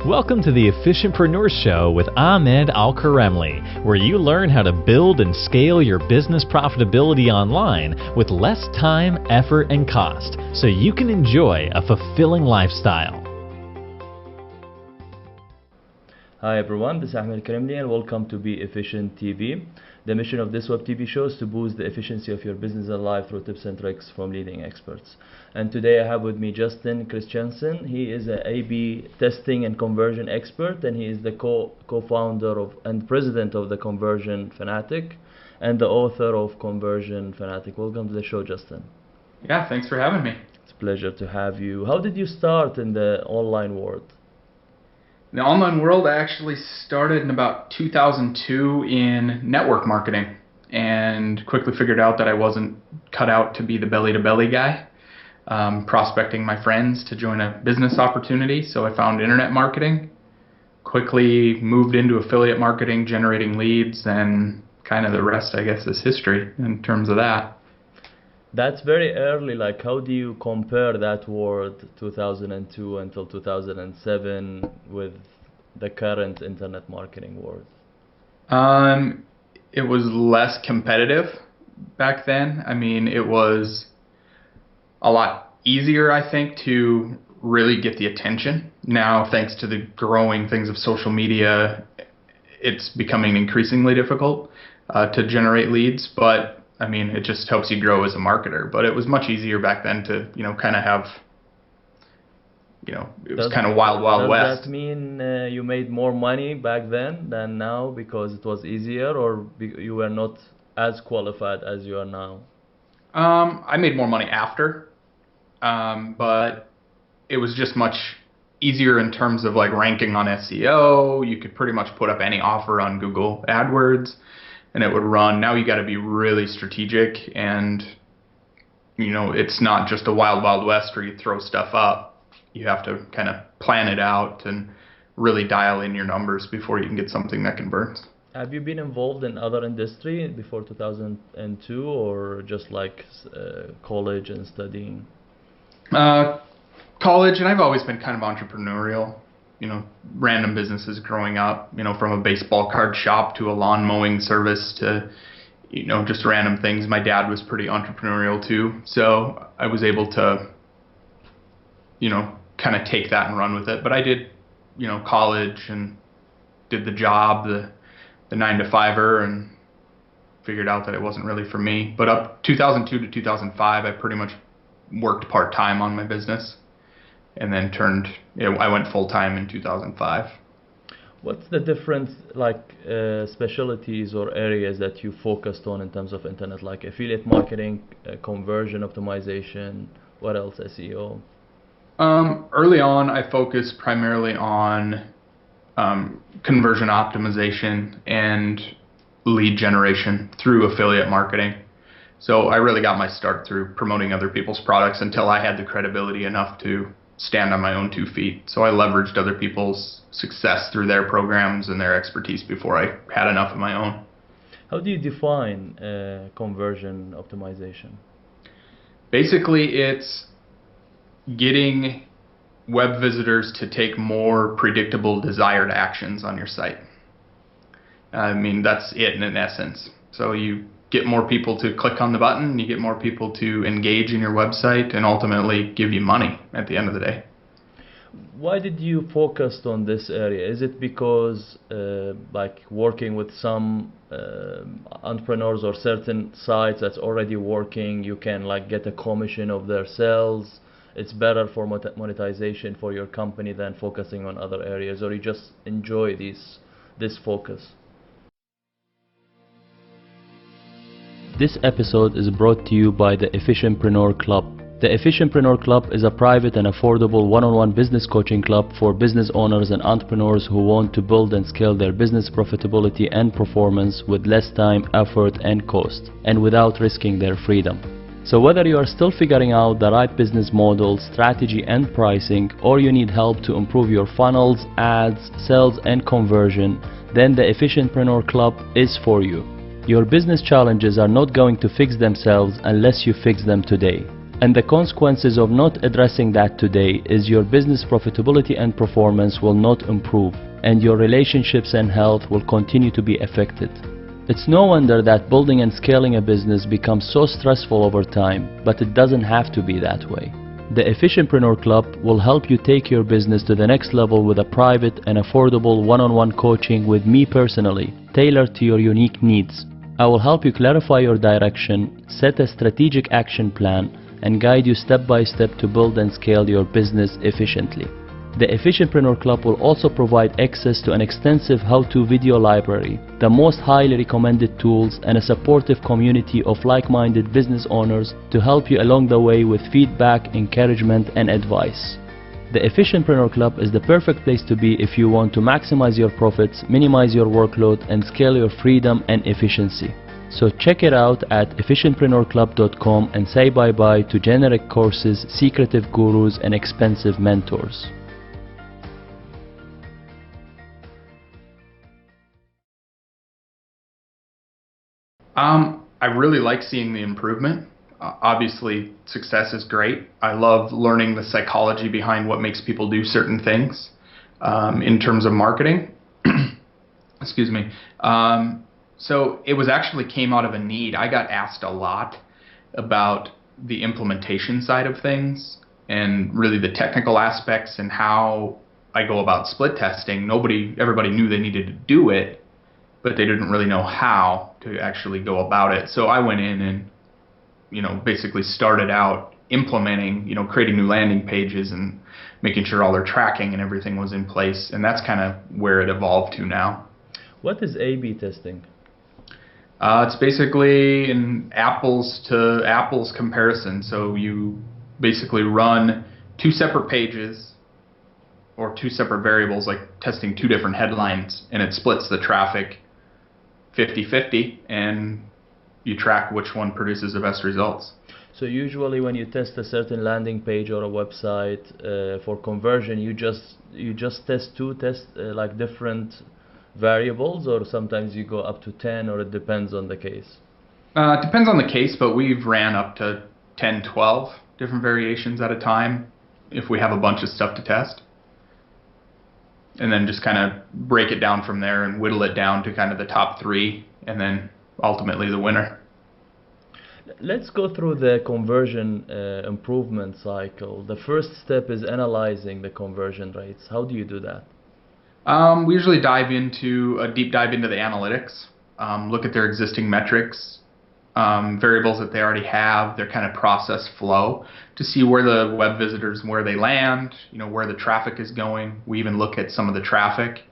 Welcome to the Efficientpreneur Show with Ahmed Al-Karemli, where you learn how to build and scale your business profitability online with less time, effort, and cost, so you can enjoy a fulfilling lifestyle. Hi everyone, this is Ahmed Al-Karemli and welcome to Be Efficient TV. The mission of this web TV show is to boost the efficiency of your business and life through tips and tricks from leading experts. And today I have with me Justin Christianson. He is an A/B testing and conversion expert, and he is the co-founder of and president of the Conversion Fanatic and the author of Conversion Fanatic. Welcome to the show, Justin. Yeah, thanks for having me. It's a pleasure to have you. How did you start in the online world? The online world, I actually started in about 2002 in network marketing and quickly figured out that I wasn't cut out to be the belly-to-belly guy, prospecting my friends to join a business opportunity. So I found internet marketing, quickly moved into affiliate marketing, generating leads, and kind of the rest, I guess, is history in terms of that. That's very early. Like, how do you compare that world 2002 until 2007 with the current internet marketing world? It was less competitive back then. I mean, it was a lot easier, I think, to really get the attention. Now, thanks to the growing things of social media, it's becoming increasingly difficult to generate leads, but I mean, it just helps you grow as a marketer. But it was much easier back then to, kind of have, it was kind of wild west. Does that mean you made more money back then than now because it was easier, or you were not as qualified as you are now? I made more money after, but it was just much easier in terms of like ranking on SEO. You could pretty much put up any offer on Google AdWords and it would run. Now you got to be really strategic, and it's not just a wild west where you throw stuff up. You have to kind of plan it out and really dial in your numbers before you can get something that converts. Have you been involved in other industry before 2002, or just like college and studying? College, and I've always been kind of entrepreneurial. Random businesses growing up, from a baseball card shop to a lawn mowing service to, just random things. My dad was pretty entrepreneurial too, so I was able to, kind of take that and run with it. But I did, college and did the job, the 9-to-5er, and figured out that it wasn't really for me. But up 2002 to 2005, I pretty much worked part-time on my business. And then I went full-time in 2005. What's the different specialties or areas that you focused on in terms of internet, like affiliate marketing, conversion optimization, what else, SEO? Early on, I focused primarily on conversion optimization and lead generation through affiliate marketing. So I really got my start through promoting other people's products until I had the credibility enough to stand on my own 2 feet. So I leveraged other people's success through their programs and their expertise before I had enough of my own. How do you define conversion optimization? Basically, it's getting web visitors to take more predictable desired actions on your site. I mean, that's it in essence. So you get more people to click on the button, you get more people to engage in your website, and ultimately give you money at the end of the day. Why did you focus on this area? Is it because working with some entrepreneurs or certain sites that's already working, you can get a commission of their sales? It's better for monetization for your company than focusing on other areas, or you just enjoy this focus? This episode is brought to you by the Efficientpreneur Club. The Efficientpreneur Club is a private and affordable one-on-one business coaching club for business owners and entrepreneurs who want to build and scale their business profitability and performance with less time, effort, and cost, and without risking their freedom. So whether you are still figuring out the right business model, strategy, and pricing, or you need help to improve your funnels, ads, sales, and conversion, then the Efficientpreneur Club is for you. Your business challenges are not going to fix themselves unless you fix them today. And the consequences of not addressing that today is your business profitability and performance will not improve, and your relationships and health will continue to be affected. It's no wonder that building and scaling a business becomes so stressful over time, but it doesn't have to be that way. The Efficientpreneur Club will help you take your business to the next level with a private and affordable one-on-one coaching with me personally, tailored to your unique needs. I will help you clarify your direction, set a strategic action plan, and guide you step by step to build and scale your business efficiently. The Efficientpreneur Club will also provide access to an extensive how-to video library, the most highly recommended tools, and a supportive community of like-minded business owners to help you along the way with feedback, encouragement, and advice. The Efficientpreneur Club is the perfect place to be if you want to maximize your profits, minimize your workload, and scale your freedom and efficiency. So check it out at efficientpreneurclub.com and say bye-bye to generic courses, secretive gurus, and expensive mentors. I really like seeing the improvement. Obviously, success is great. I love learning the psychology behind what makes people do certain things in terms of marketing. Excuse me. So it was actually came out of a need. I got asked a lot about the implementation side of things and really the technical aspects and how I go about split testing. Everybody knew they needed to do it, but they didn't really know how to actually go about it. So I went in and, basically started out implementing, creating new landing pages and making sure all their tracking and everything was in place. And that's kind of where it evolved to now. What is A/B testing? It's basically an apples to apples comparison. So you basically run two separate pages or two separate variables, like testing two different headlines, and it splits the traffic 50-50, and you track which one produces the best results. So usually when you test a certain landing page or a website for conversion, you just test like different variables, or sometimes you go up to 10, or it depends on the case? It depends on the case, but we've ran up to 10, 12 different variations at a time if we have a bunch of stuff to test. And then just kind of break it down from there and whittle it down to kind of the top three, and then ultimately the winner. Let's go through the conversion improvement cycle. The first step is analyzing the conversion rates. How do you do that? We usually dive into a deep dive into the analytics, look at their existing metrics, variables that they already have, their kind of process flow, to see where the web visitors, where they land, where the traffic is going. We even look at some of the traffic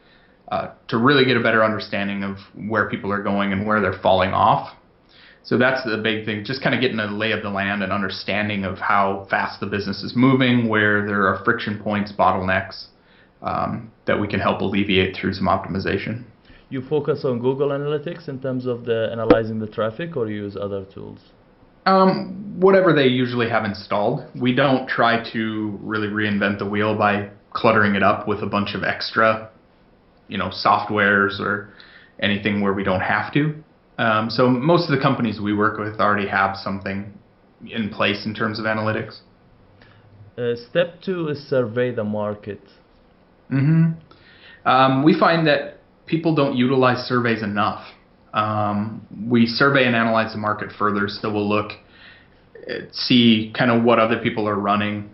to really get a better understanding of where people are going and where they're falling off. So that's the big thing, just kind of getting a lay of the land and understanding of how fast the business is moving, where there are friction points, bottlenecks that we can help alleviate through some optimization. You focus on Google Analytics in terms of analyzing the traffic, or you use other tools? Whatever they usually have installed. We don't try to really reinvent the wheel by cluttering it up with a bunch of extra, softwares or anything where we don't have to. So most of the companies we work with already have something in place in terms of analytics. Step 2 is survey the market. We find that people don't utilize surveys enough. We survey and analyze the market further, so we'll look, see kind of what other people are running,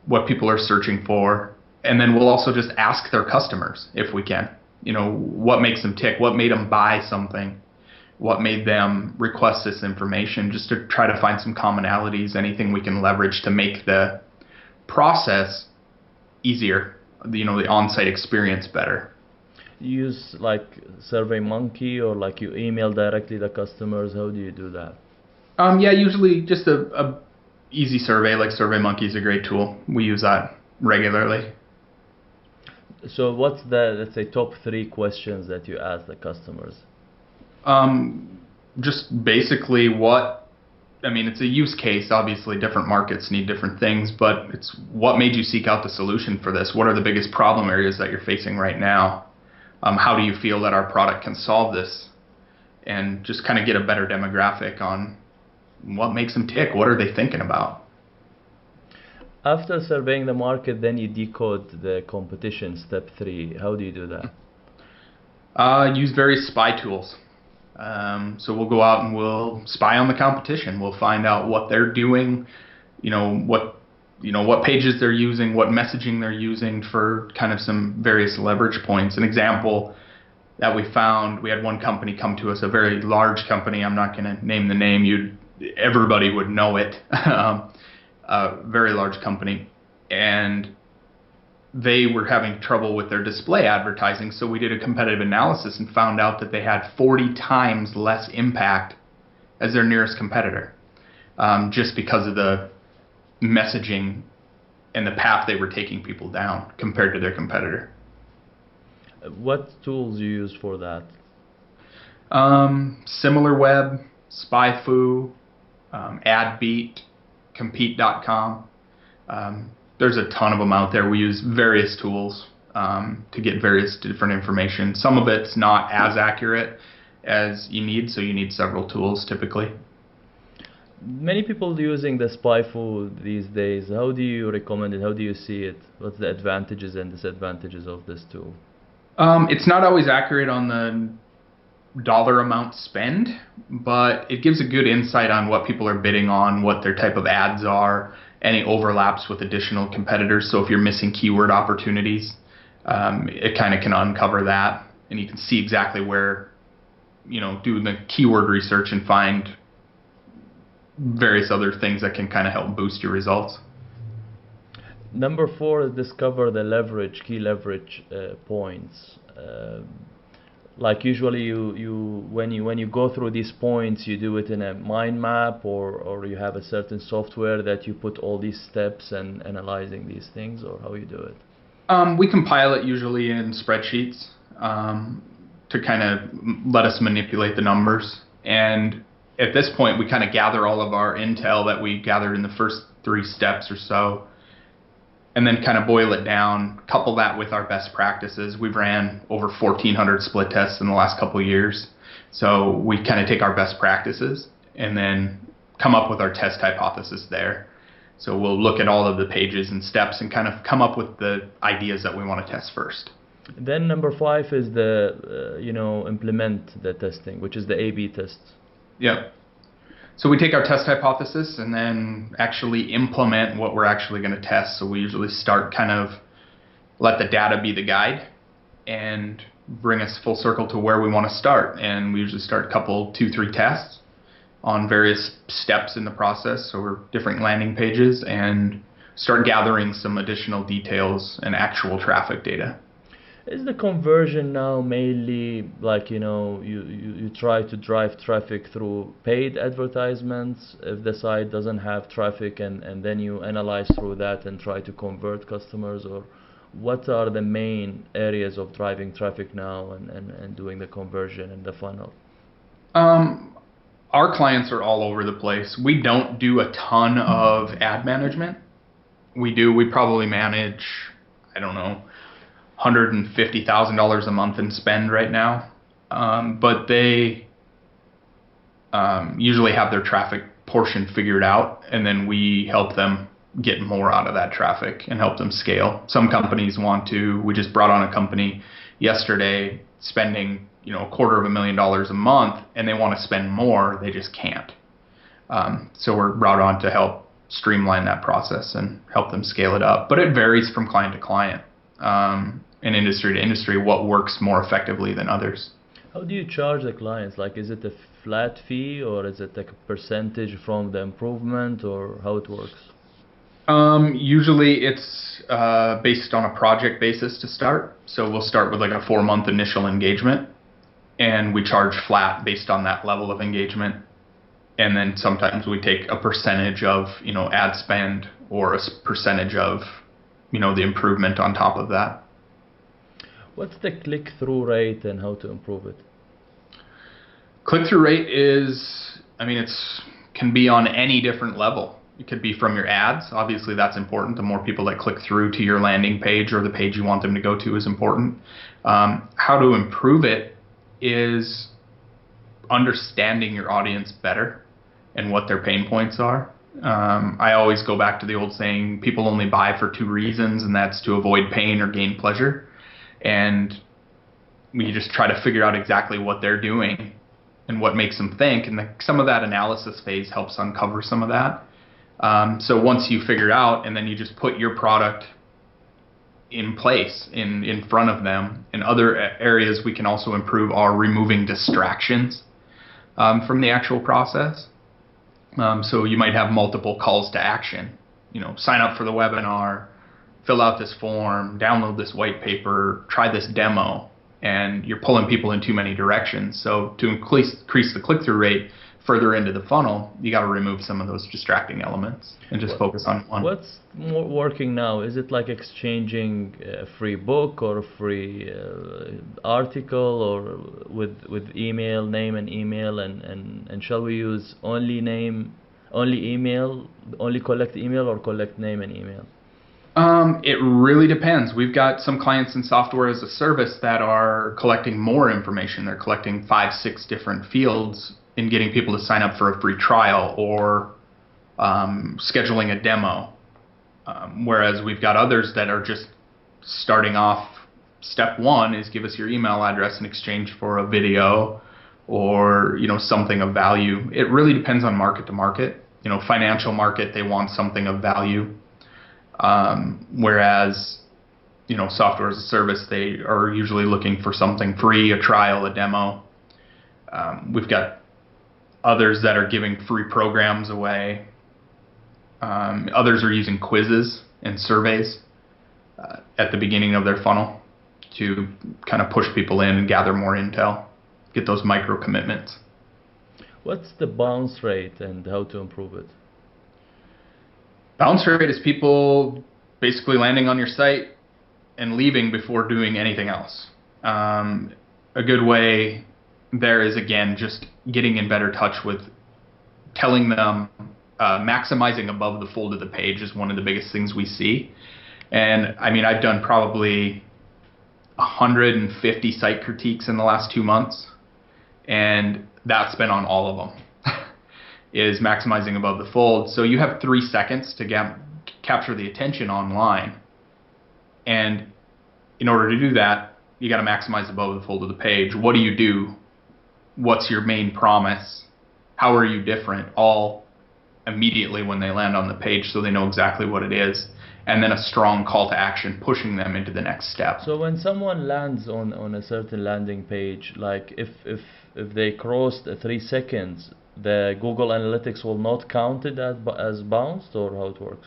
what people are searching for, and then we'll also just ask their customers if we can. What makes them tick, what made them buy something, what made them request this information, just to try to find some commonalities, anything we can leverage to make the process easier, the on-site experience better. You use like SurveyMonkey, or like you email directly the customers? How do you do that? Yeah, usually just a easy survey, like SurveyMonkey is a great tool. We use that regularly. So what's the, let's say, top 3 questions that you ask the customers? Just basically it's a use case. Obviously, different markets need different things, but it's what made you seek out the solution for this? What are the biggest problem areas that you're facing right now? How do you feel that our product can solve this? And just kind of get a better demographic on what makes them tick? What are they thinking about? After surveying the market, then you decode the competition, step 3. How do you do that? Use various spy tools. So we'll go out and we'll spy on the competition. We'll find out what they're doing, what pages they're using, what messaging they're using for kind of some various leverage points. An example that we found, we had one company come to us, a very large company. I'm not going to name the name. Everybody would know it. A very large company, and they were having trouble with their display advertising. So we did a competitive analysis and found out that they had 40 times less impact as their nearest competitor, just because of the messaging and the path they were taking people down compared to their competitor. What tools do you use for that? SimilarWeb, SpyFu, AdBeat, Compete.com. There's a ton of them out there. We use various tools to get various different information. Some of it's not as accurate as you need, so you need several tools typically. Many people using the SpyFu these days. How do you recommend it? How do you see it? What's the advantages and disadvantages of this tool? It's not always accurate on the dollar amount spend, but it gives a good insight on what people are bidding on, what their type of ads are, any overlaps with additional competitors. So if you're missing keyword opportunities, it kind of can uncover that, and you can see exactly where, do the keyword research and find various other things that can kind of help boost your results. Number 4 is discover the key leverage points. Like usually when you go through these points, you do it in a mind map, or you have a certain software that you put all these steps and analyzing these things, or how you do it? We compile it usually in spreadsheets to kind of let us manipulate the numbers. And at this point, we kind of gather all of our intel that we gathered in the first 3 steps or so, and then kind of boil it down, couple that with our best practices. We've ran over 1,400 split tests in the last couple of years. So we kind of take our best practices and then come up with our test hypothesis there. So we'll look at all of the pages and steps and kind of come up with the ideas that we want to test first. Then number 5 is the, implement the testing, which is the A/B test. Yep. So we take our test hypothesis and then actually implement what we're actually going to test. So we usually start let the data be the guide and bring us full circle to where we want to start. And we usually start 2, 3 tests on various steps in the process, so we're different landing pages, and start gathering some additional details and actual traffic data. Is the conversion now mainly like, you try to drive traffic through paid advertisements if the site doesn't have traffic, and then you analyze through that and try to convert customers? Or what are the main areas of driving traffic now and doing the conversion in the funnel? Our clients are all over the place. We don't do a ton of ad management. We probably manage, $150,000 a month in spend right now, but they usually have their traffic portion figured out, and then we help them get more out of that traffic and help them scale. Some companies we just brought on a company yesterday spending $250,000 a month, and they want to spend more, they just can't. So we're brought on to help streamline that process and help them scale it up. But it varies from client to client. And industry to industry, what works more effectively than others. How do you charge the clients? Like, is it a flat fee, or is it like a percentage from the improvement, or how it works? Usually it's based on a project basis to start. So we'll start with like a 4-month initial engagement, and we charge flat based on that level of engagement. And then sometimes we take a percentage of, ad spend, or a percentage of, the improvement on top of that. What's the click-through rate and how to improve it? Click-through rate can be on any different level. It could be from your ads. Obviously, that's important. The more people that click through to your landing page or the page you want them to go to is important. How to improve it is understanding your audience better and what their pain points are. I always go back to the old saying, people only buy for two reasons, and that's to avoid pain or gain pleasure. And we just try to figure out exactly what they're doing and what makes them think. And some of that analysis phase helps uncover some of that. So once you figure it out, and then you just put your product in place in front of them. In other areas we can also improve are removing distractions from the actual process. So you might have multiple calls to action. Sign up for the webinar, fill out this form, download this white paper, try this demo, and you're pulling people in too many directions. So to increase the click-through rate further into the funnel, you got to remove some of those distracting elements and just focus on one. What's more working now? Is it like exchanging a free book or a free article, or with email, name and email, and shall we use only name, only email, only collect email, or collect name and email? It really depends. We've got some clients in software as a service that are collecting more information. They're collecting 5-6 different fields in getting people to sign up for a free trial or scheduling a demo. Whereas we've got others that are just starting off. Step one is give us your email address in exchange for a video or something of value. It really depends on market to market. Financial market, they want something of value. Whereas software as a service, they are usually looking for something free, a trial, a demo. We've got others that are giving free programs away. Others are using quizzes and surveys at the beginning of their funnel to kind of push people in and gather more intel, get those micro commitments. What's the bounce rate and how to improve it? Bounce rate is people basically landing on your site and leaving before doing anything else. A good way there is, again, just getting in better touch with telling them, maximizing above the fold of the page is one of the biggest things we see. And I mean, I've done probably 150 site critiques in the last 2 months, and that's been on all of them, is maximizing above the fold. So you have 3 seconds to capture the attention online. And in order to do that, you got to maximize above the fold of the page. What do you do? What's your main promise? How are you different? All immediately when they land on the page, so they know exactly what it is. And then a strong call to action pushing them into the next step. So when someone lands on a certain landing page, like if they crossed 3 seconds, the Google Analytics will not count it as bounced, or how it works?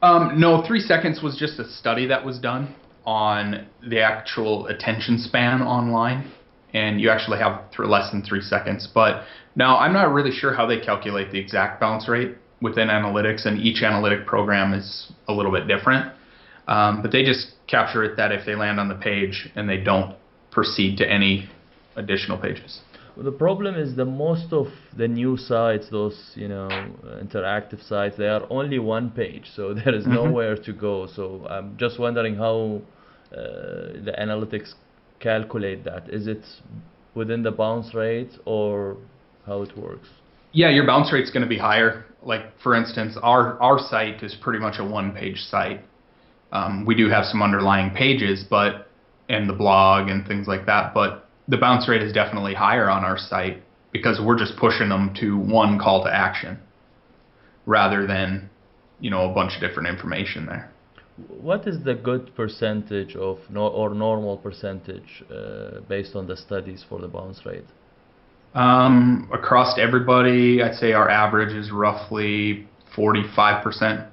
No, 3 seconds was just a study that was done on the actual attention span online, and you actually have less than 3 seconds. But now I'm not really sure how they calculate the exact bounce rate within analytics, and each analytic program is a little bit different. But they just capture it that if they land on the page and they don't proceed to any additional pages. Well, the problem is that most of the new sites, those interactive sites, they are only one page, so there is nowhere to go. So I'm just wondering how the analytics calculate that. Is it within the bounce rate, or how it works? Yeah, your bounce rate's going to be higher. Like, for instance, our site is pretty much a one-page site. We do have some underlying pages, and the blog and things like that, but the bounce rate is definitely higher on our site because we're just pushing them to one call to action rather than, a bunch of different information there. What is the good percentage or normal percentage based on the studies for the bounce rate? Across everybody, I'd say our average is roughly 45%.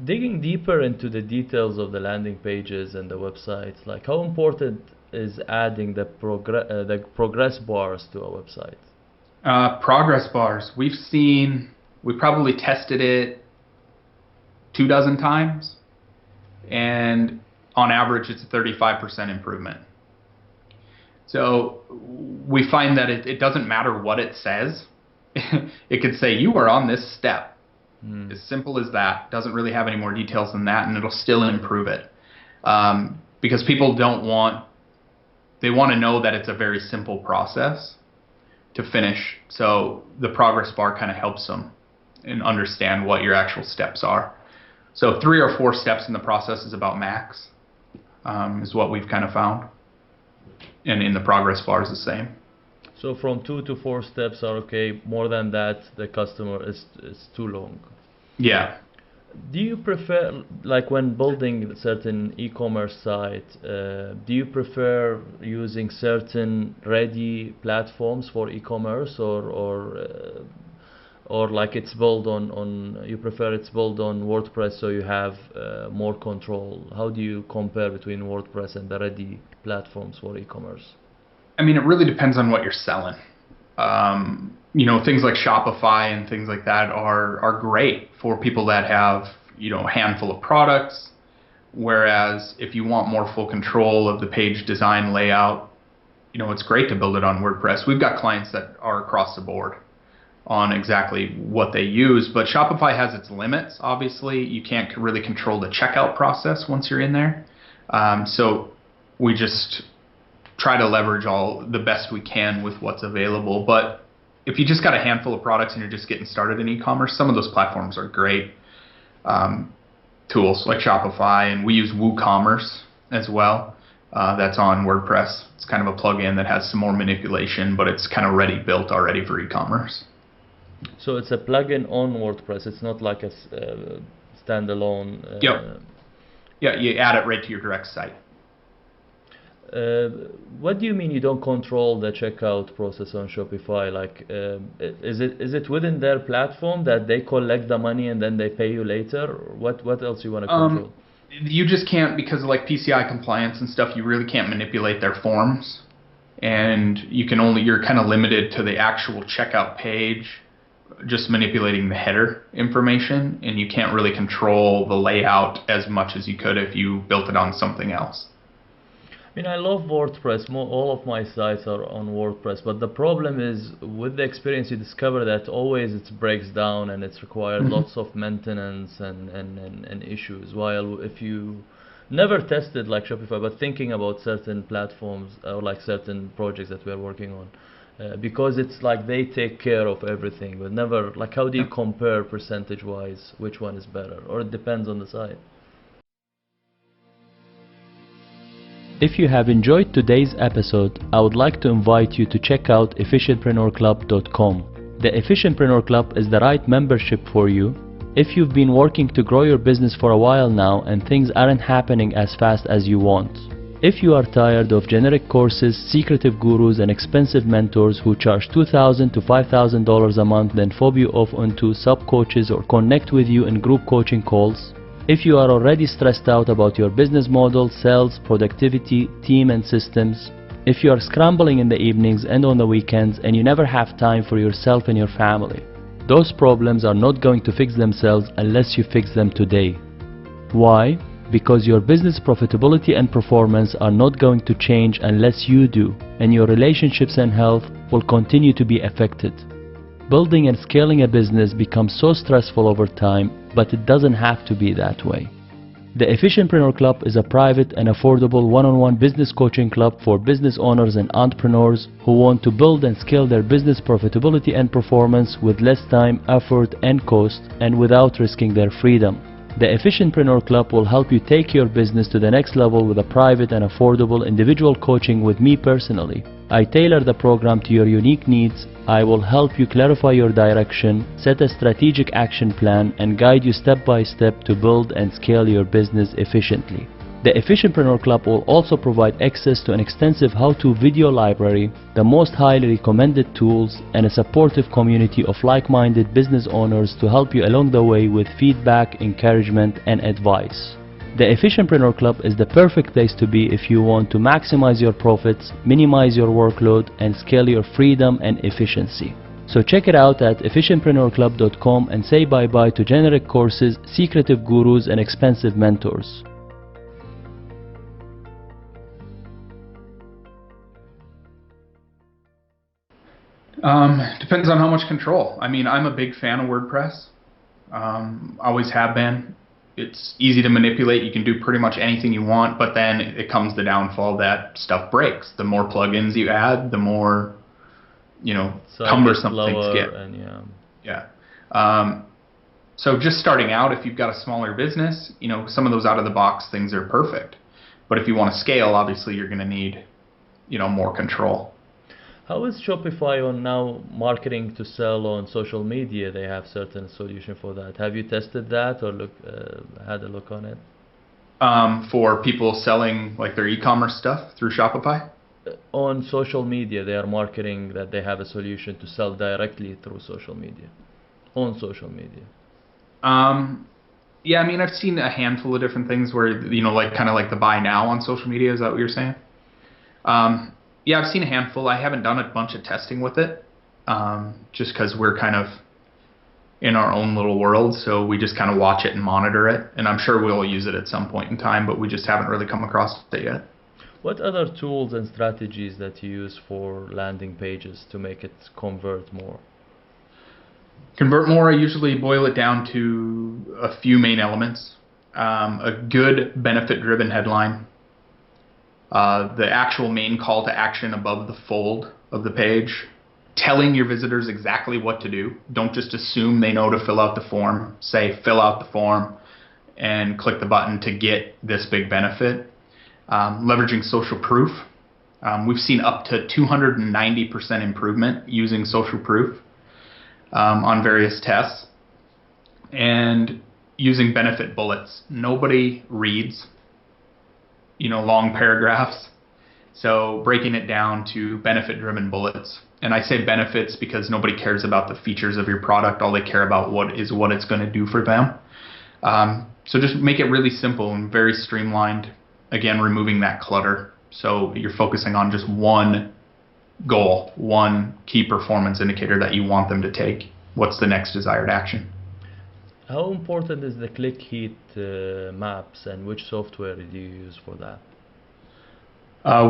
Digging deeper into the details of the landing pages and the websites, like how important is adding the progress bars to a website? Progress bars. We probably tested it 24 times, and on average it's a 35% improvement. So we find that it doesn't matter what it says. It could say you are on this step. As simple as that. Doesn't really have any more details than that, and it'll still improve it. Because people they want to know that it's a very simple process to finish. So the progress bar kind of helps them and understand what your actual steps are. So 3 or 4 steps in the process is about max, is what we've kind of found. And in the progress bar is the same. So from 2 to 4 steps are okay. More than that, the customer is too long. Yeah. Do you prefer, like when building a certain e-commerce site, do you prefer using certain ready platforms for e-commerce, or like it's built on you prefer it's built on WordPress so you have more control? How do you compare between WordPress and the ready platforms for e-commerce? I mean, it really depends on what you're selling. Things like Shopify and things like that are great for people that have, a handful of products. Whereas if you want more full control of the page design layout, it's great to build it on WordPress. We've got clients that are across the board on exactly what they use, but Shopify has its limits. Obviously, you can't really control the checkout process once you're in there. So we just try to leverage all the best we can with what's available. But if you just got a handful of products and you're just getting started in e-commerce, some of those platforms are great tools like Shopify, and we use WooCommerce as well. That's on WordPress. It's kind of a plugin that has some more manipulation, but it's kind of ready, built already for e-commerce. So it's a plugin on WordPress. It's not like a standalone. Yep. Yeah, you add it right to your direct site. What do you mean you don't control the checkout process on Shopify? Like, is it within their platform that they collect the money and then they pay you later? Or what else you want to control? You just can't, because of like PCI compliance and stuff. You really can't manipulate their forms, and you're kind of limited to the actual checkout page, just manipulating the header information, and you can't really control the layout as much as you could if you built it on something else. I mean, I love WordPress. All of my sites are on WordPress, but the problem is with the experience you discover that always it breaks down and it's required lots of maintenance and issues. While if you never tested like Shopify, but thinking about certain platforms or like certain projects that we are working on, because it's like they take care of everything, but never like how do you compare percentage-wise which one is better, or it depends on the site? If you have enjoyed today's episode, I would like to invite you to check out efficientpreneurclub.com. The Efficientpreneur Club is the right membership for you if you've been working to grow your business for a while now and things aren't happening as fast as you want. If you are tired of generic courses, secretive gurus and expensive mentors who charge $2,000 to $5,000 a month then fob you off onto sub-coaches or connect with you in group coaching calls, if you are already stressed out about your business model, sales, productivity, team and systems, if you are scrambling in the evenings and on the weekends and you never have time for yourself and your family, those problems are not going to fix themselves unless you fix them today. Why? Because your business profitability and performance are not going to change unless you do, and your relationships and health will continue to be affected. Building and scaling a business becomes so stressful over time, but it doesn't have to be that way. The Efficientpreneur Club is a private and affordable one-on-one business coaching club for business owners and entrepreneurs who want to build and scale their business profitability and performance with less time, effort and cost, and without risking their freedom. The Efficientpreneur Club will help you take your business to the next level with a private and affordable individual coaching with me personally. I tailor the program to your unique needs. I will help you clarify your direction, set a strategic action plan, and guide you step by step to build and scale your business efficiently. The Efficientpreneur Club will also provide access to an extensive how-to video library, the most highly recommended tools, and a supportive community of like-minded business owners to help you along the way with feedback, encouragement, and advice. The Efficientpreneur Club is the perfect place to be if you want to maximize your profits, minimize your workload, and scale your freedom and efficiency. So check it out at efficientpreneurclub.com and say bye-bye to generic courses, secretive gurus, and expensive mentors. Depends on how much control. I mean, I'm a big fan of WordPress. Always have been. It's easy to manipulate. You can do pretty much anything you want, but then it comes the downfall that stuff breaks. The more plugins you add, the more cumbersome things get. And Yeah. So just starting out, if you've got a smaller business, some of those out-of-the-box things are perfect. But if you want to scale, obviously you're going to need, more control. How is Shopify on now marketing to sell on social media? They have certain solution for that. Have you tested that or had a look on it? For people selling like their e-commerce stuff through Shopify? On social media, they are marketing that they have a solution to sell directly through social media, on social media. Yeah, I've seen a handful of different things where, like kind of like the buy now on social media. Is that what you're saying? Yeah, I've seen a handful. I haven't done a bunch of testing with it, just because we're kind of in our own little world. So we just kind of watch it and monitor it. And I'm sure we'll use it at some point in time, but we just haven't really come across it yet. What other tools and strategies that you use for landing pages to make it convert more? Convert more, I usually boil it down to a few main elements. A good benefit-driven headline. The actual main call to action above the fold of the page. Telling your visitors exactly what to do. Don't just assume they know to fill out the form. Say, fill out the form and click the button to get this big benefit. Leveraging social proof. We've seen up to 290% improvement using social proof on various tests. And using benefit bullets. Nobody reads, long paragraphs. So breaking it down to benefit-driven bullets. And I say benefits because nobody cares about the features of your product. All they care about what it's going to do for them. So just make it really simple and very streamlined. Again, removing that clutter. So you're focusing on just one goal, one key performance indicator that you want them to take. What's the next desired action? How important is the click heat maps, and which software do you use for that?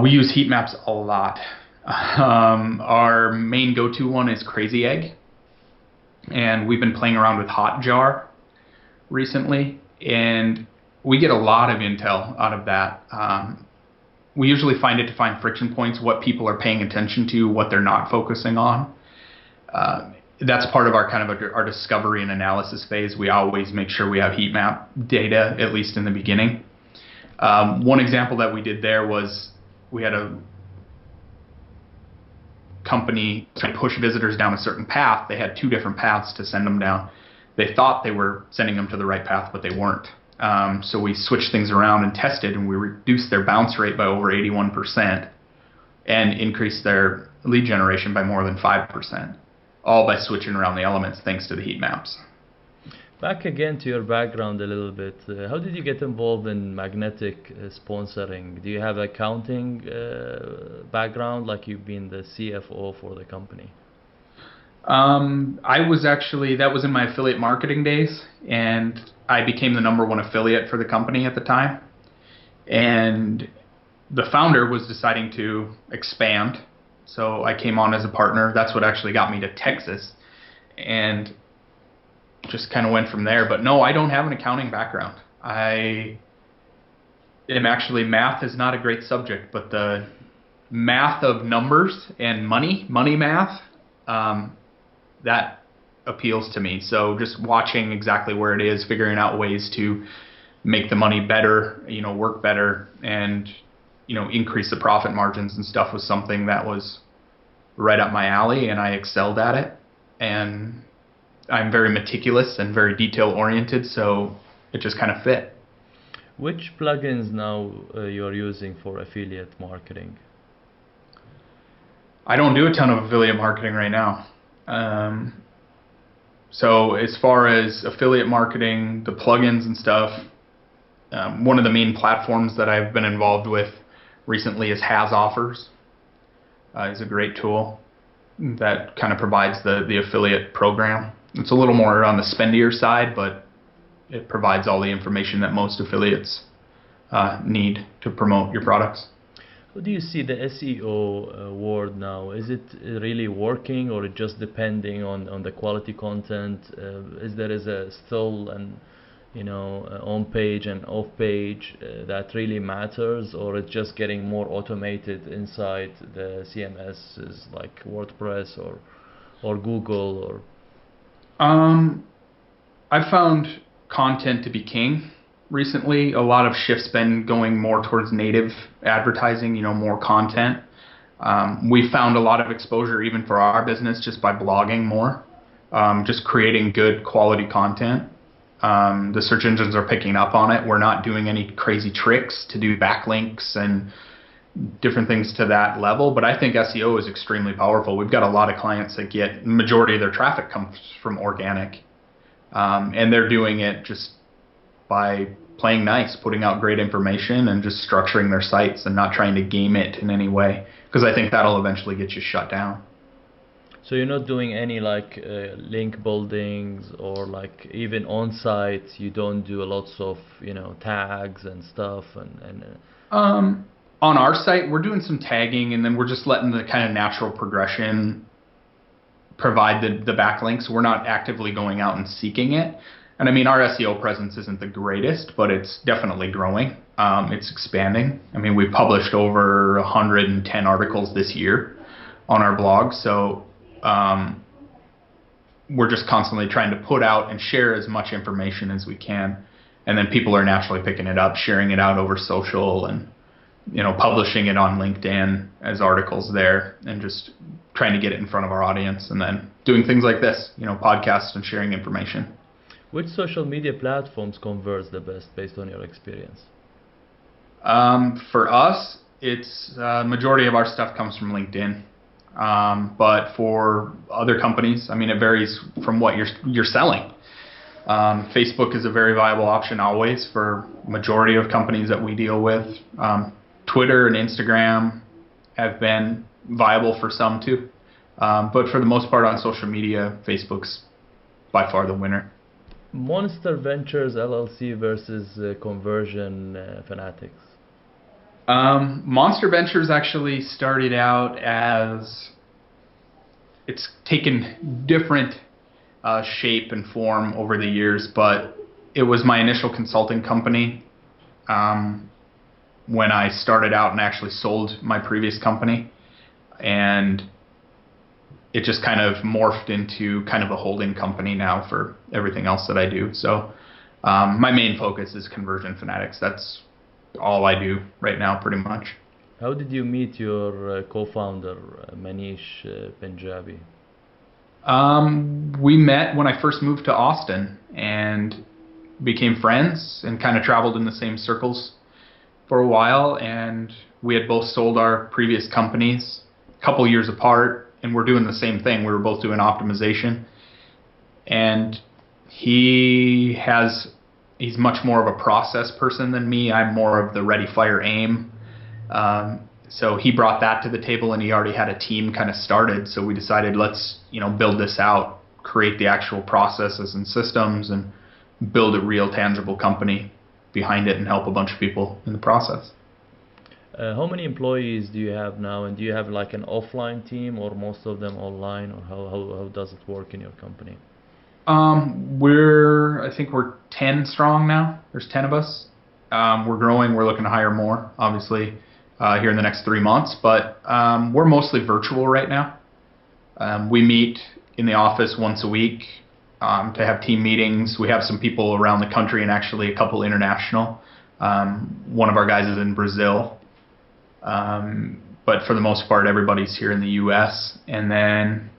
We use heat maps a lot. Our main go-to one is Crazy Egg, and we've been playing around with Hotjar recently, and we get a lot of intel out of that. We usually find it to find friction points, what people are paying attention to, what they're not focusing on. That's part of our our discovery and analysis phase. We always make sure we have heat map data, at least in the beginning. One example that we did there was we had a company to push visitors down a certain path. They had two different paths to send them down. They thought they were sending them to the right path, but they weren't. So we switched things around and tested, and we reduced their bounce rate by over 81% and increased their lead generation by more than 5%, all by switching around the elements thanks to the heat maps. Back again to your background a little bit. How did you get involved in magnetic sponsoring? Do you have accounting background, like you've been the CFO for the company? I was actually, that was in my affiliate marketing days, and I became the #1 affiliate for the company at the time. And the founder was deciding to expand, so I came on as a partner. That's what actually got me to Texas, and just kind of went from there. But no, I don't have an accounting background. I am actually, math is not a great subject, but the math of numbers and money math, that appeals to me. So just watching exactly where it is, figuring out ways to make the money better, work better, and increase the profit margins and stuff was something that was right up my alley, and I excelled at it. And I'm very meticulous and very detail oriented, so it just kind of fit. Which plugins now you're using for affiliate marketing? I don't do a ton of affiliate marketing right now. So as far as affiliate marketing, the plugins and stuff, one of the main platforms that I've been involved with recently is Has Offers. It's a great tool that kind of provides the affiliate program. It's a little more on the spendier side, but it provides all the information that most affiliates need to promote your products. How do you see the SEO world now? Is it really working, or just depending on the quality content? Is there still an on page and off page that really matters, or it's just getting more automated inside the CMSs like WordPress or Google or? I found content to be king recently. A lot of shift's been going more towards native advertising, more content. We found a lot of exposure even for our business just by blogging more, just creating good quality content. The search engines are picking up on it. We're not doing any crazy tricks to do backlinks and different things to that level, but I think SEO is extremely powerful. We've got a lot of clients that get the majority of their traffic comes from organic, and they're doing it just by playing nice, putting out great information and just structuring their sites and not trying to game it in any way, because I think that'll eventually get you shut down. So you're not doing any like link buildings, or like even on site you don't do lots of tags and stuff and on our site we're doing some tagging, and then we're just letting the kind of natural progression provide the backlinks. We're not actively going out and seeking it. And I mean, our SEO presence isn't the greatest, but it's definitely growing. It's expanding. I mean, we've published over 110 articles this year on our blog, so we're just constantly trying to put out and share as much information as we can, and then people are naturally picking it up, sharing it out over social, and publishing it on LinkedIn as articles there, and just trying to get it in front of our audience, and then doing things like this, podcasts and sharing information. Which social media platforms converts the best based on your experience? For us, it's majority of our stuff comes from LinkedIn. But for other companies, I mean, it varies from what you're selling. Facebook is a very viable option always for majority of companies that we deal with. Twitter and Instagram have been viable for some too. But for the most part on social media, Facebook's by far the winner. Monster Ventures LLC versus Conversion Fanatics. Monster Ventures actually started out as, it's taken different shape and form over the years, but it was my initial consulting company when I started out and actually sold my previous company, and it just kind of morphed into kind of a holding company now for everything else that I do. So my main focus is Conversion Fanatics. That's all I do right now, pretty much. How did you meet your co-founder, Manish Punjabi? We met when I first moved to Austin and became friends and kind of traveled in the same circles for a while. And we had both sold our previous companies a couple years apart, and we're doing the same thing. We were both doing optimization. And he's much more of a process person than me. I'm more of the ready, fire, aim. So he brought that to the table, and he already had a team kind of started. So we decided, let's build this out, create the actual processes and systems, and build a real tangible company behind it and help a bunch of people in the process. How many employees do you have now, and do you have like an offline team or most of them online, or how does it work in your company? I think we're 10 strong now. There's 10 of us. We're growing. We're looking to hire more, obviously, here in the next 3 months, but we're mostly virtual right now. We meet in the office once a week to have team meetings. We have some people around the country and actually a couple international. One of our guys is in Brazil. But for the most part, everybody's here in the U.S. And then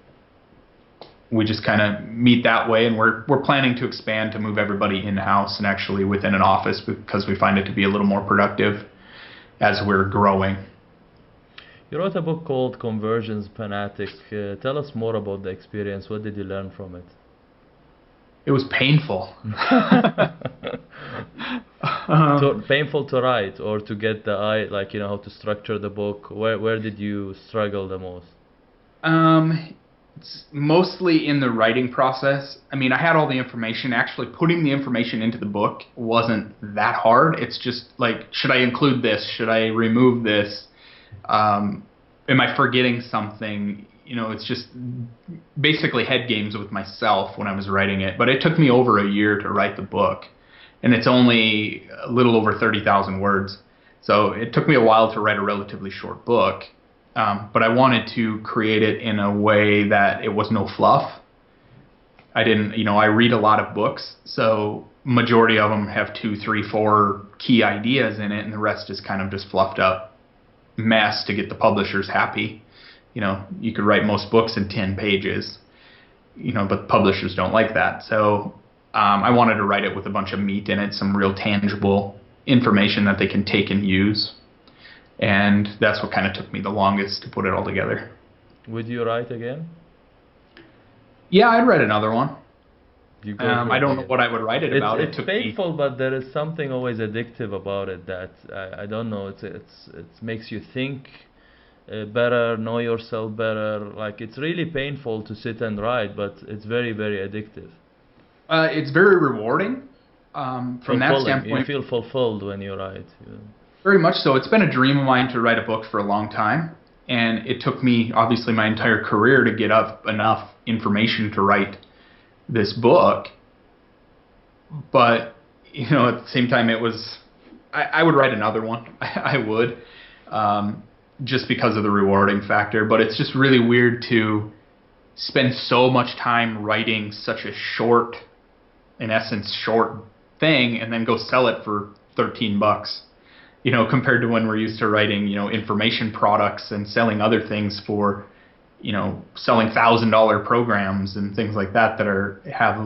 we just kind of meet that way, and we're planning to expand to move everybody in-house and actually within an office, because we find it to be a little more productive as we're growing. You wrote a book called Conversion Fanatics. Tell us more about the experience. What did you learn from it? It was painful. Painful to write, or to get the how to structure the book? Where did you struggle the most? It's mostly in the writing process. I mean, I had all the information. Actually putting the information into the book wasn't that hard. It's just like, should I include this? Should I remove this? Am I forgetting something? It's just basically head games with myself when I was writing it. But it took me over a year to write the book. and it's only a little over 30,000 words. So it took me a while to write a relatively short book, but I wanted to create it in a way that it was no fluff. I didn't, I read a lot of books, so majority of them have 2, 3, 4 key ideas in it, and the rest is kind of just fluffed up mess to get the publishers happy. You could write most books in 10 pages, but publishers don't like that. So I wanted to write it with a bunch of meat in it, some real tangible information that they can take and use. And that's what kind of took me the longest to put it all together. Would you write again? Yeah, I'd write another one. I don't know again. what I would write it about. It's painful, but there is something always addictive about it that I don't know. It makes you think better, know yourself better. Like, it's really painful to sit and write, but it's very, very addictive. It's very rewarding. From that standpoint, you feel fulfilled when you write. Very much so. It's been a dream of mine to write a book for a long time, and it took me obviously my entire career to get up enough information to write this book. But at the same time, it was I would write another one. I would, just because of the rewarding factor. But it's just really weird to spend so much time writing such a short, in essence, short thing, and then go sell it for $13. Compared to when we're used to writing, information products and selling other things for, selling $1,000 programs and things like that have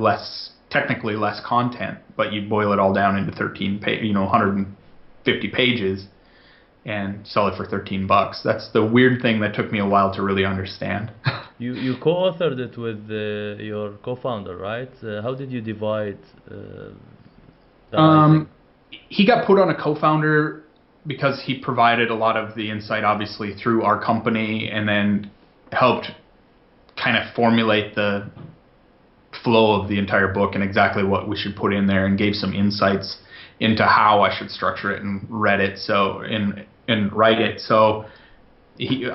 technically less content, but you boil it all down into 150 pages and sell it for $13. That's the weird thing that took me a while to really understand. You co-authored it with your co-founder, right? How did you divide the writing? He got put on a co-founder because he provided a lot of the insight, obviously, through our company, and then helped kind of formulate the flow of the entire book and exactly what we should put in there, and gave some insights into how I should structure it and write it. So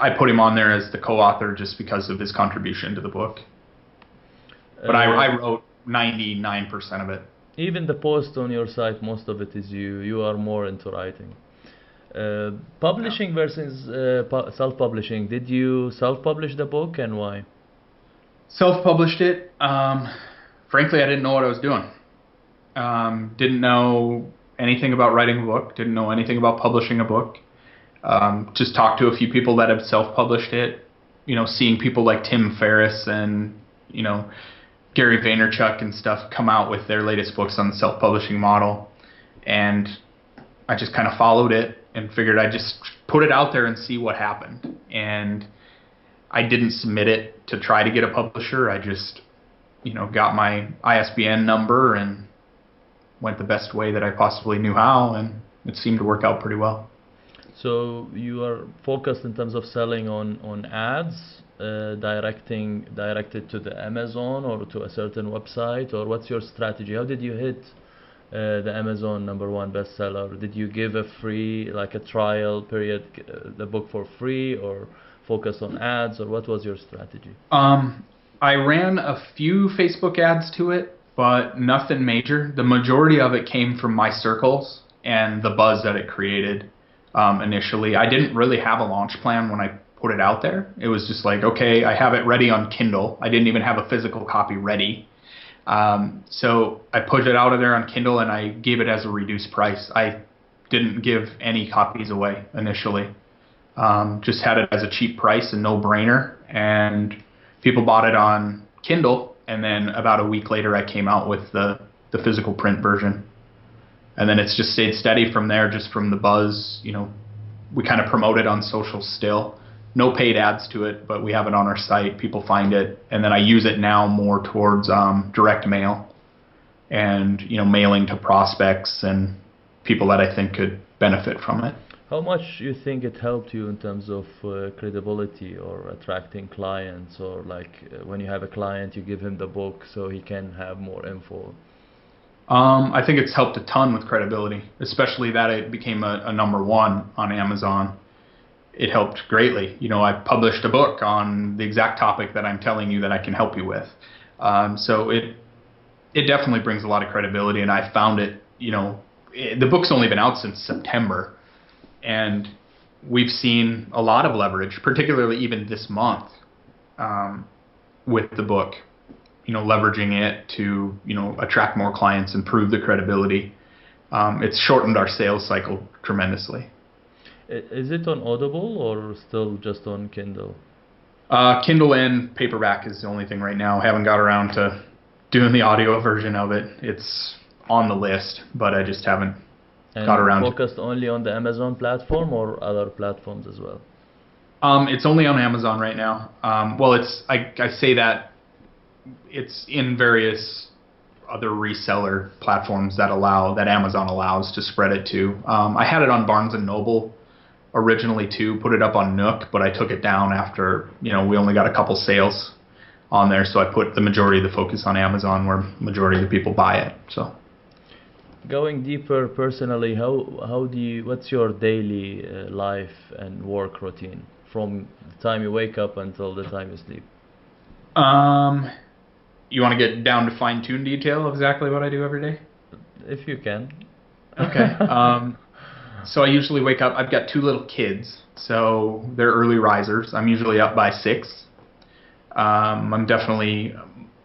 I put him on there as the co-author just because of his contribution to the book. But I wrote 99% of it. Even the post on your site, most of it is you. You are more into writing. Publishing versus self-publishing. Did you self-publish the book, and why? Self-published it. Frankly, I didn't know what I was doing. Didn't know anything about writing a book. Didn't know anything about publishing a book. Just talked to a few people that have self-published it. Seeing people like Tim Ferriss and Gary Vaynerchuk and stuff come out with their latest books on the self-publishing model, and I just kind of followed it and figured I'd just put it out there and see what happened. And I didn't submit it to try to get a publisher. I just, got my ISBN number and went the best way that I possibly knew how, and it seemed to work out pretty well. So you are focused in terms of selling on ads, directed to the Amazon or to a certain website, or what's your strategy? How did you hit the Amazon #1 bestseller? Did you give a free, like a trial period, the book for free, or focus on ads, or what was your strategy? I ran a few Facebook ads to it, but nothing major. The majority of it came from my circles and the buzz that it created initially. I didn't really have a launch plan when I put it out there. It was just like, okay, I have it ready on Kindle. I didn't even have a physical copy ready. So I put it out of there on Kindle, and I gave it as a reduced price. I didn't give any copies away initially. Just had it as a cheap price, a no-brainer, and people bought it on Kindle, and then about a week later I came out with the physical print version. And then it's just stayed steady from there, just from the buzz. We kind of promote it on social still. No paid ads to it, but we have it on our site. People find it, and then I use it now more towards direct mail and mailing to prospects and people that I think could benefit from it. How much you think it helped you in terms of credibility or attracting clients, or when you have a client, you give him the book so he can have more info? I think it's helped a ton with credibility, especially that it became a #1 on Amazon. It helped greatly. I published a book on the exact topic that I'm telling you that I can help you with. So it definitely brings a lot of credibility, and I found it the book's only been out since September, and we've seen a lot of leverage, particularly even this month, with the book, leveraging it to, attract more clients, improve the credibility. It's shortened our sales cycle tremendously. Is it on Audible or still just on Kindle? Kindle and paperback is the only thing right now. I haven't got around to doing the audio version of it. It's on the list, but I just haven't got around. Focused only on the Amazon platform or other platforms as well? It's only on Amazon right now. Well, I say that it's in various other reseller platforms that Amazon allows to spread it to. I had it on Barnes and Noble originally too, put it up on Nook, but I took it down after, we only got a couple sales on there, so I put the majority of the focus on Amazon where majority of the people buy it. So going deeper personally, what's your daily life and work routine from the time you wake up until the time you sleep? You want to get down to fine-tuned detail of exactly what I do every day? If you can. Okay. So I usually wake up, I've got 2 little kids, so they're early risers. I'm usually up by 6. I'm definitely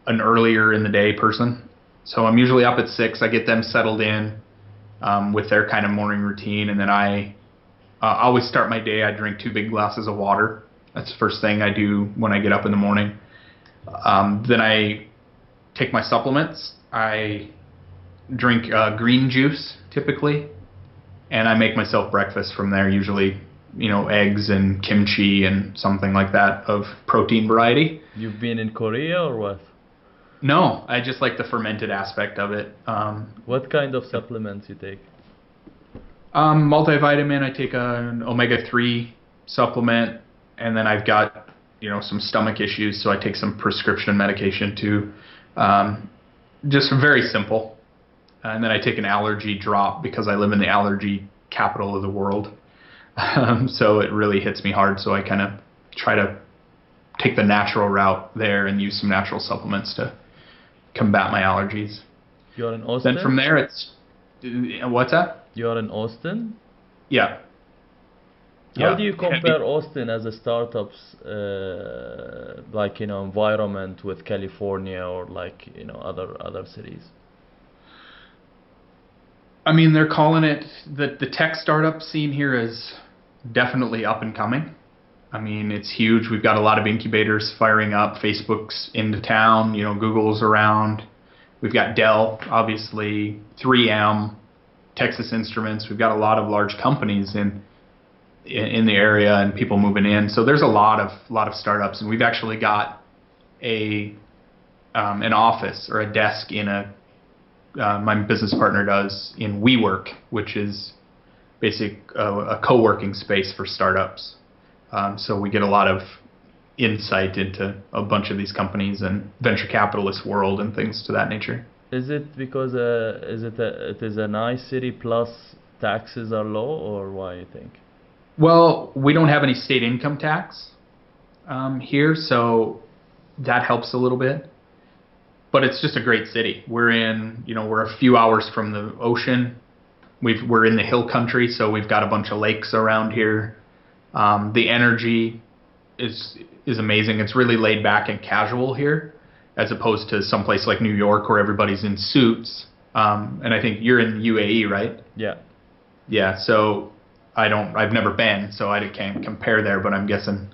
an earlier in the day person. So I'm usually up at 6. I get them settled in with their kind of morning routine, and then I always start my day. I drink 2 big glasses of water. That's the first thing I do when I get up in the morning. Then I take my supplements. I drink green juice typically, and I make myself breakfast from there, usually, eggs and kimchi and something like that of protein variety. You've been in Korea or what? No, I just like the fermented aspect of it. What kind of supplements you take? Multivitamin, I take an omega-3 supplement, and then I've got, some stomach issues, so I take some prescription medication too. Just very simple. And then I take an allergy drop because I live in the allergy capital of the world. So it really hits me hard, so I kind of try to take the natural route there and use some natural supplements to combat my allergies. You're in Austin? Then from there what's that? You're in Austin? Yeah. How do you compare Austin as a startups environment with California or other cities? I mean, they're calling it the tech startup scene here is definitely up and coming. I mean, it's huge. We've got a lot of incubators firing up. Facebook's into town. Google's around. We've got Dell, obviously, 3M, Texas Instruments. We've got a lot of large companies in the area and people moving in. So there's a lot of startups, and we've actually got an office or a desk in my business partner does in WeWork, which is a co-working space for startups. So we get a lot of insight into a bunch of these companies and venture capitalist world and things to that nature. Is it because it is a nice city plus taxes are low, or why you think? Well, we don't have any state income tax here, so that helps a little bit. But it's just a great city. We're a few hours from the ocean. We're in the hill country, so we've got a bunch of lakes around here. The energy is amazing. It's really laid back and casual here, as opposed to someplace like New York where everybody's in suits. And I think you're in UAE, right? Yeah. Yeah. So I've never been, so I can't compare there. But I'm guessing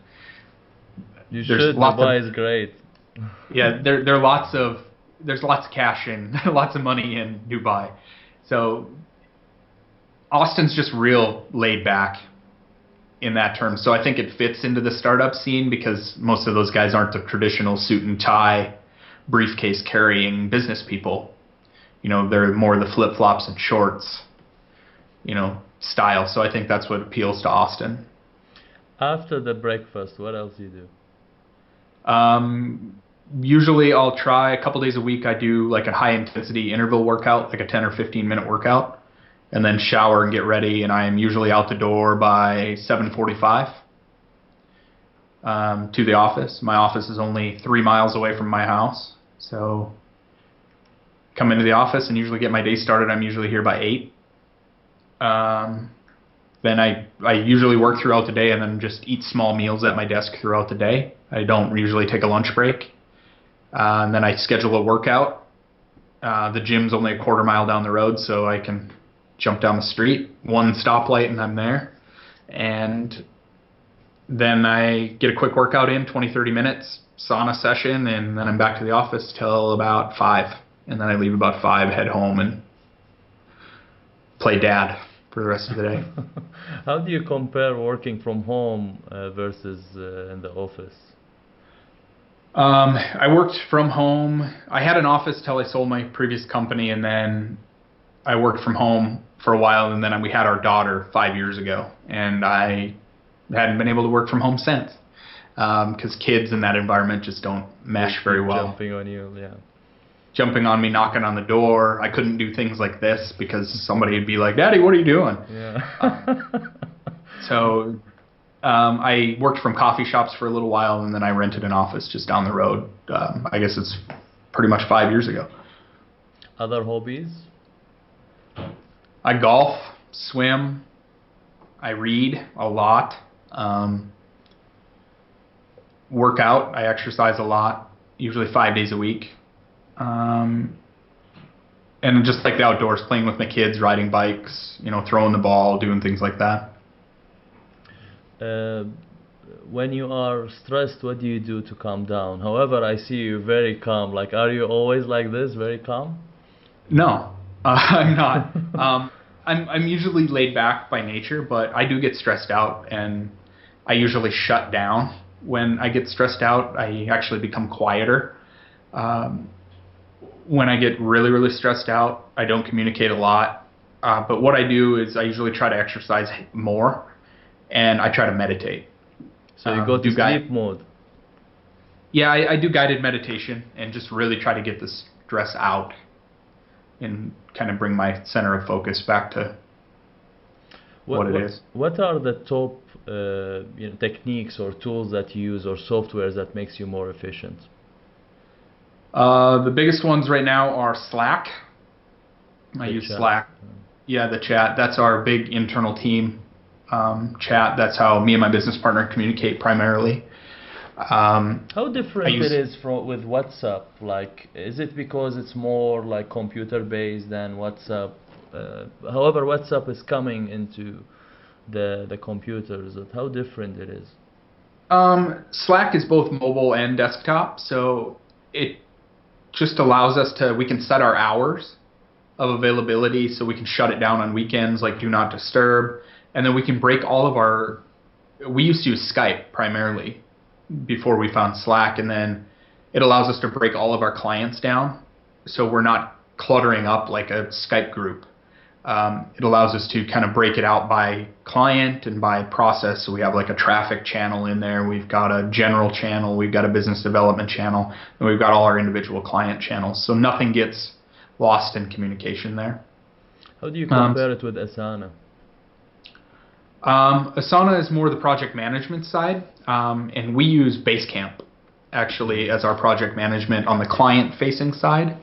you should. Dubai is great. Yeah, there's lots of cash and lots of money in Dubai. So Austin's just real laid back in that term. So I think it fits into the startup scene because most of those guys aren't the traditional suit and tie, briefcase carrying business people. They're more the flip-flops and shorts, style. So I think that's what appeals to Austin. After the breakfast, what else do you do? Usually I'll try a couple days a week. I do like a high intensity interval workout, like a 10 or 15 minute workout, and then shower and get ready. And I am usually out the door by 7:45 to the office. My office is only 3 miles away from my house. So come into the office and usually get my day started. I'm usually here by 8. Then I usually work throughout the day and then just eat small meals at my desk throughout the day. I don't usually take a lunch break. And then I schedule a workout. The gym's only a quarter mile down the road, so I can jump down the street, one stoplight, and I'm there. And then I get a quick workout in, 20, 30 minutes, sauna session, and then I'm back to the office till about 5. And then I leave about 5, head home, and play dad for the rest of the day. How do you compare working from home versus in the office? I worked from home. I had an office till I sold my previous company, and then I worked from home for a while, and then we had our daughter 5 years ago, and I hadn't been able to work from home since, because kids in that environment just don't mesh very well. Jumping on you, yeah. Jumping on me, knocking on the door. I couldn't do things like this because somebody would be like, "Daddy, what are you doing?" Yeah. So I worked from coffee shops for a little while, and then I rented an office just down the road. I guess it's pretty much 5 years ago. Other hobbies? I golf, swim, I read a lot, work out, I exercise a lot, usually 5 days a week. And just like the outdoors, playing with my kids, riding bikes, throwing the ball, doing things like that. When you are stressed, what do you do to calm down? However, I see you very calm. Like, are you always like this, very calm? No, I'm not. I'm usually laid back by nature, but I do get stressed out, and I usually shut down. When I get stressed out, I actually become quieter. When I get really, really stressed out, I don't communicate a lot. But what I do is I usually try to exercise more, and I try to meditate. So you go to sleep mode? Yeah, I do guided meditation and just really try to get the stress out and kind of bring my center of focus back to what it is. What are the top techniques or tools that you use or softwares that makes you more efficient? The biggest ones right now are Slack. I use chat. Slack. Yeah, the chat. That's our big internal team chat. That's how me and my business partner communicate primarily. How different it is with WhatsApp? Like, is it because it's more like computer based than WhatsApp? However, WhatsApp is coming into the computers. How different it is? Slack is both mobile and desktop, so it just allows us we can set our hours of availability, so we can shut it down on weekends, like do not disturb, and then we can break all of we used to use Skype primarily before we found Slack, and then it allows us to break all of our clients down, so we're not cluttering up like a Skype group. It allows us to kind of break it out by client and by process. So we have like a traffic channel in there. We've got a general channel. We've got a business development channel. And we've got all our individual client channels. So nothing gets lost in communication there. How do you compare it with Asana? Asana is more the project management side. And we use Basecamp actually as our project management on the client-facing side.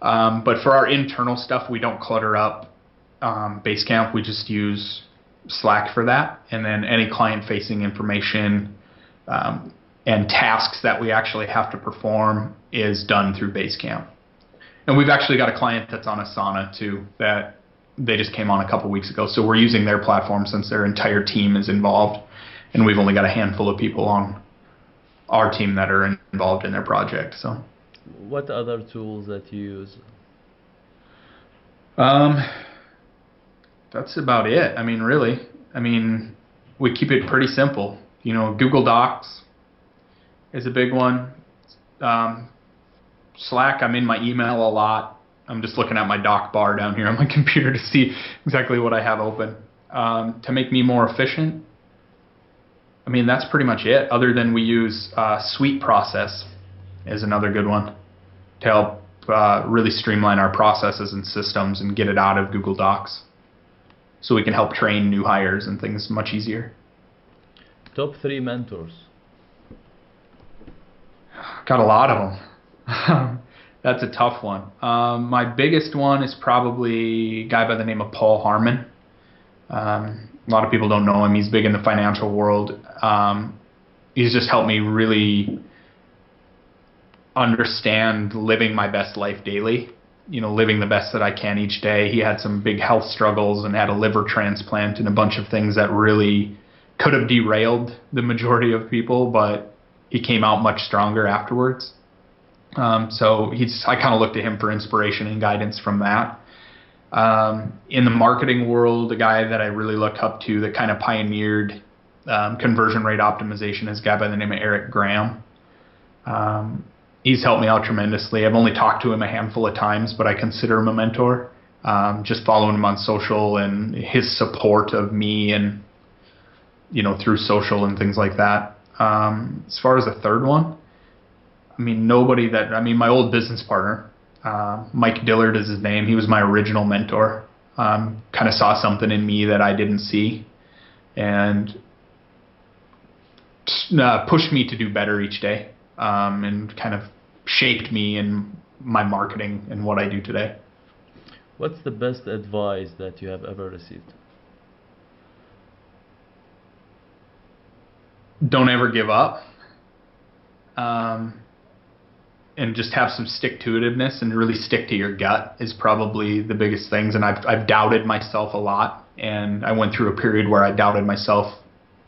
But for our internal stuff, we don't clutter up Basecamp. We just use Slack for that. And then any client-facing information and tasks that we actually have to perform is done through Basecamp. And we've actually got a client that's on Asana too, that they just came on a couple weeks ago. So we're using their platform since their entire team is involved. And we've only got a handful of people on our team that are involved in their project. So. What other tools that you use? That's about it. I mean, really. I mean, we keep it pretty simple. Google Docs is a big one. Slack, I'm in my email a lot. I'm just looking at my doc bar down here on my computer to see exactly what I have open. To make me more efficient, I mean, that's pretty much it. Other than we use Suite Process is another good one to help really streamline our processes and systems and get it out of Google Docs so we can help train new hires and things much easier. Top 3 mentors. Got a lot of them. That's a tough one. My biggest one is probably a guy by the name of Paul Harmon. A lot of people don't know him. He's big in the financial world. He's just helped me really understand living my best life daily, living the best that I can each day. He had some big health struggles and had a liver transplant and a bunch of things that really could have derailed the majority of people, but he came out much stronger afterwards. So I kind of look to him for inspiration and guidance from that. In the marketing world, a guy that I really look up to that kind of pioneered conversion rate optimization is a guy by the name of Eric Graham. He's helped me out tremendously. I've only talked to him a handful of times, but I consider him a mentor. Just following him on social and his support of me and, through social and things like that. As far as the third one, my old business partner, Mike Dillard is his name. He was my original mentor. Kind of saw something in me that I didn't see and pushed me to do better each day. And kind of shaped me in my marketing and what I do today. What's the best advice that you have ever received? Don't ever give up. And just have some stick-to-itiveness and really stick to your gut is probably the biggest things. And I've doubted myself a lot. And I went through a period where I doubted myself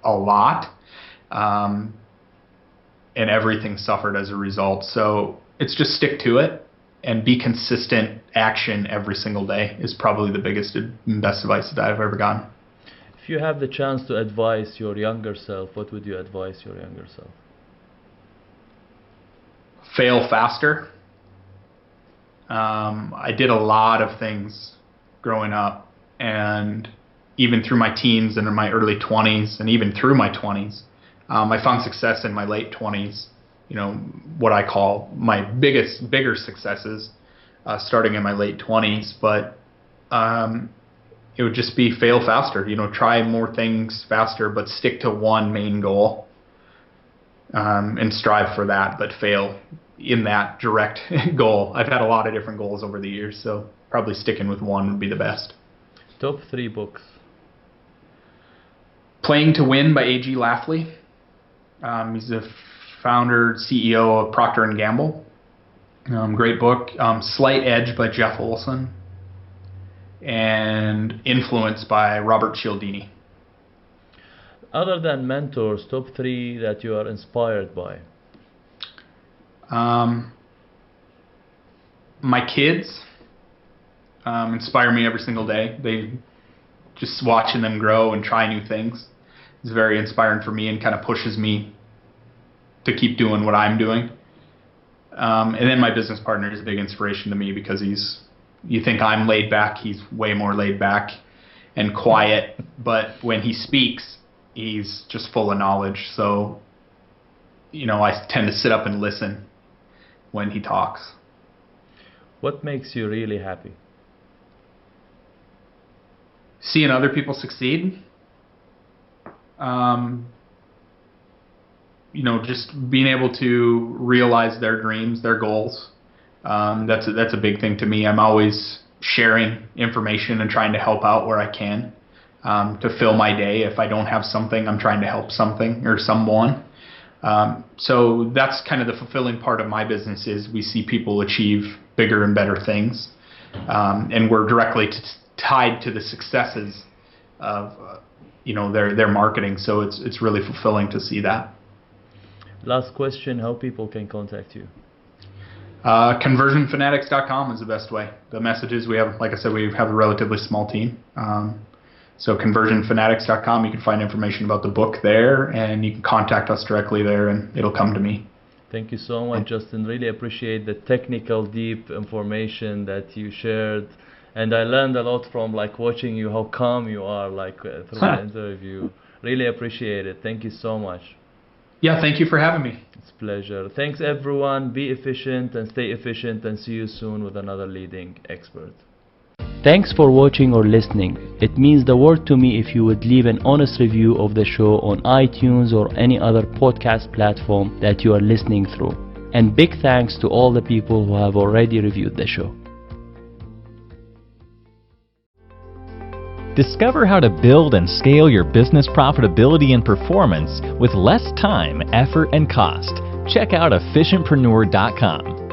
a lot. And everything suffered as a result. So it's just stick to it and be consistent. Action every single day is probably the biggest and best advice that I've ever gotten. If you have the chance to advise your younger self, what would you advise your younger self? Fail faster. I did a lot of things growing up, and even through my teens and in my early 20s and even through my 20s. I found success in my late 20s, what I call my bigger successes, starting in my late 20s. But it would just be fail faster, try more things faster, but stick to one main goal and strive for that, but fail in that direct goal. I've had a lot of different goals over the years, so probably sticking with one would be the best. Top 3 books. Playing to Win by A.G. Lafley. He's the founder, CEO of Procter & Gamble. Great book. Slight Edge by Jeff Olson. And Influence by Robert Cialdini. Other than mentors, top 3 that you are inspired by. My kids inspire me every single day. They just watching them grow and try new things is very inspiring for me and kind of pushes me to keep doing what I'm doing. And then my business partner is a big inspiration to me because you think I'm laid back, he's way more laid back and quiet, but when he speaks, he's just full of knowledge. So, I tend to sit up and listen when he talks. What makes you really happy? Seeing other people succeed. Just being able to realize their dreams, their goals. That's a big thing to me. I'm always sharing information and trying to help out where I can to fill my day. If I don't have something, I'm trying to help something or someone. So that's kind of the fulfilling part of my business is we see people achieve bigger and better things. And we're directly tied to the successes of their marketing. So it's really fulfilling to see that. Last question, how people can contact you? Conversionfanatics.com is the best way. The messages we have, like I said, we have a relatively small team. So conversionfanatics.com, you can find information about the book there, and you can contact us directly there, and it'll come to me. Thank you so much, Justin. Really appreciate the technical, deep information that you shared. And I learned a lot from watching you, how calm you are through the interview. Really appreciate it. Thank you so much. Yeah, thank you for having me. It's a pleasure. Thanks everyone. Be efficient and stay efficient, and see you soon with another leading expert. Thanks for watching or listening. It means the world to me if you would leave an honest review of the show on iTunes or any other podcast platform that you are listening through. And big thanks to all the people who have already reviewed the show. Discover how to build and scale your business profitability and performance with less time, effort, and cost. Check out efficientpreneur.com.